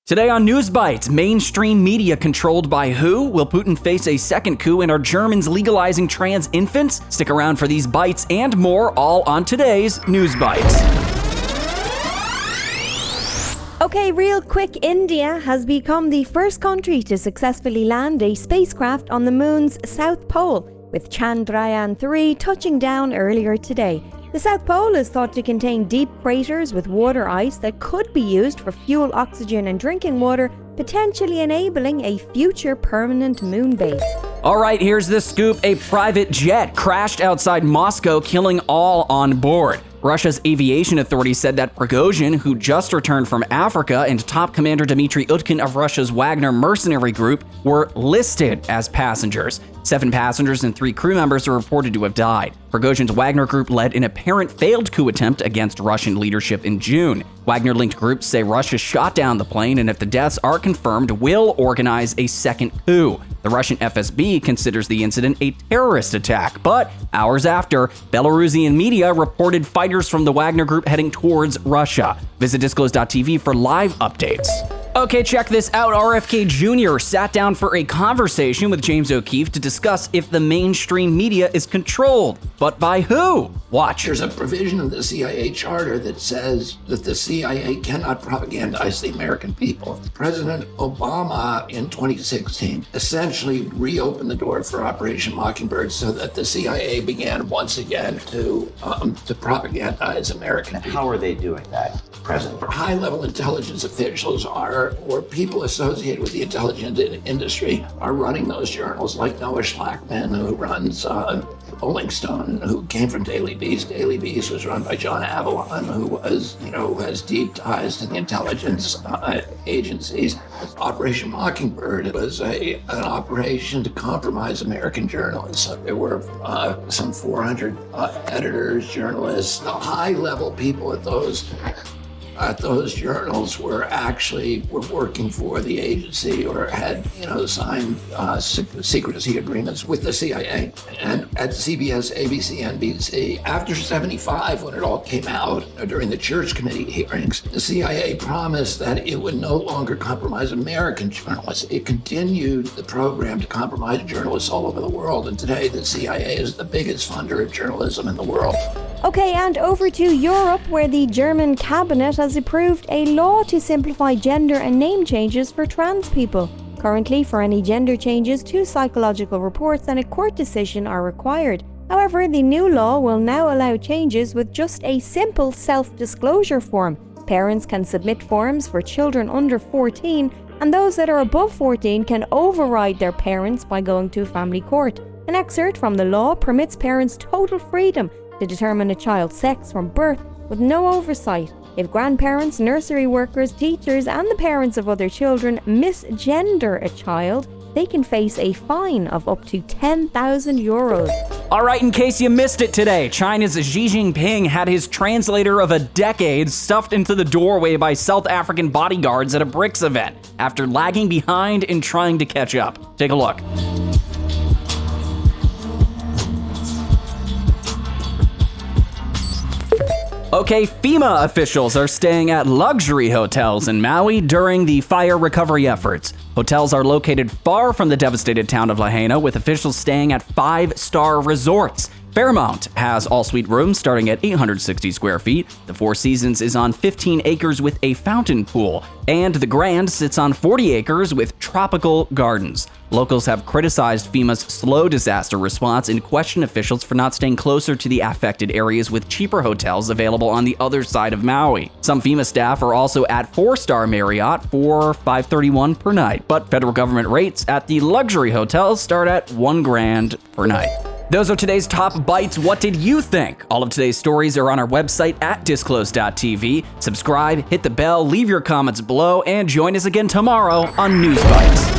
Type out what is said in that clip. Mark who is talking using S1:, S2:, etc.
S1: Today on Newsbytes, mainstream media controlled by who? Will Putin face a second coup, and are Germans legalizing trans infants? Stick around for these bites and more, all on today's Newsbytes.
S2: Okay, real quick, India has become the first country to successfully land a spacecraft on the moon's south pole, with Chandrayaan-3 touching down earlier today. The South Pole is thought to contain deep craters with water ice that could be used for fuel, oxygen and drinking water, potentially enabling a future permanent moon base.
S1: Alright, here's the scoop. A private jet crashed outside Moscow, killing all on board. Russia's aviation authorities said that Prigozhin, who just returned from Africa, and top commander Dmitry Utkin of Russia's Wagner mercenary group were listed as passengers. 7 passengers and 3 crew members are reported to have died. Prigozhin's Wagner group led an apparent failed coup attempt against Russian leadership in June. Wagner-linked groups say Russia shot down the plane, and if the deaths are confirmed, will organize a second coup. The Russian FSB considers the incident a terrorist attack, but hours after, Belarusian media reported fighters from the Wagner group heading towards Russia. Visit Disclose.tv for live updates. Okay, check this out. RFK Jr. sat down for a conversation with James O'Keefe to discuss if the mainstream media is controlled. But by who? Watch.
S3: There's a provision in the CIA charter that says that the CIA cannot propagandize the American people. President Obama in 2016 essentially reopened the door for Operation Mockingbird so that the CIA began once again to propagandize American people.
S4: How are they doing that, President?
S3: High-level intelligence officials or people associated with the intelligence industry are running those journals, like Noah Schlackman, who runs Rolling Stone, who came from Daily Beast. Daily Beast was run by John Avalon, who has deep ties to the intelligence agencies. Operation Mockingbird was an operation to compromise American journalists. There were some 400 editors, journalists, the high-level people at those journals were working for the agency or had signed secrecy agreements with the CIA. And at CBS, ABC, NBC, after '75, when it all came out during the Church Committee hearings, the CIA promised that it would no longer compromise American journalists. It continued the program to compromise journalists all over the world, and today the CIA is the biggest funder of journalism in the world.
S2: Okay, and over to Europe, where the German cabinet has approved a law to simplify gender and name changes for trans people. Currently, for any gender changes, 2 psychological reports and a court decision are required. However, the new law will now allow changes with just a simple self-disclosure form. Parents can submit forms for children under 14, and those that are above 14 can override their parents by going to family court. An excerpt from the law permits parents total freedom to determine a child's sex from birth with no oversight. If grandparents, nursery workers, teachers, and the parents of other children misgender a child, they can face a fine of up to 10,000 euros.
S1: Alright, in case you missed it today, China's Xi Jinping had his translator of a decade stuffed into the doorway by South African bodyguards at a BRICS event after lagging behind and trying to catch up. Take a look. Okay, FEMA officials are staying at luxury hotels in Maui during the fire recovery efforts. Hotels are located far from the devastated town of Lahaina, with officials staying at 5-star resorts. Fairmount has all-suite rooms starting at 860 square feet. The Four Seasons is on 15 acres with a fountain pool, and the Grand sits on 40 acres with tropical gardens. Locals have criticized FEMA's slow disaster response and questioned officials for not staying closer to the affected areas with cheaper hotels available on the other side of Maui. Some FEMA staff are also at 4-star Marriott for $531 per night, but federal government rates at the luxury hotels start at $1,000 per night. Those are today's top bites. What did you think? All of today's stories are on our website at Disclose.tv. Subscribe, hit the bell, leave your comments below, and join us again tomorrow on Newsbytes.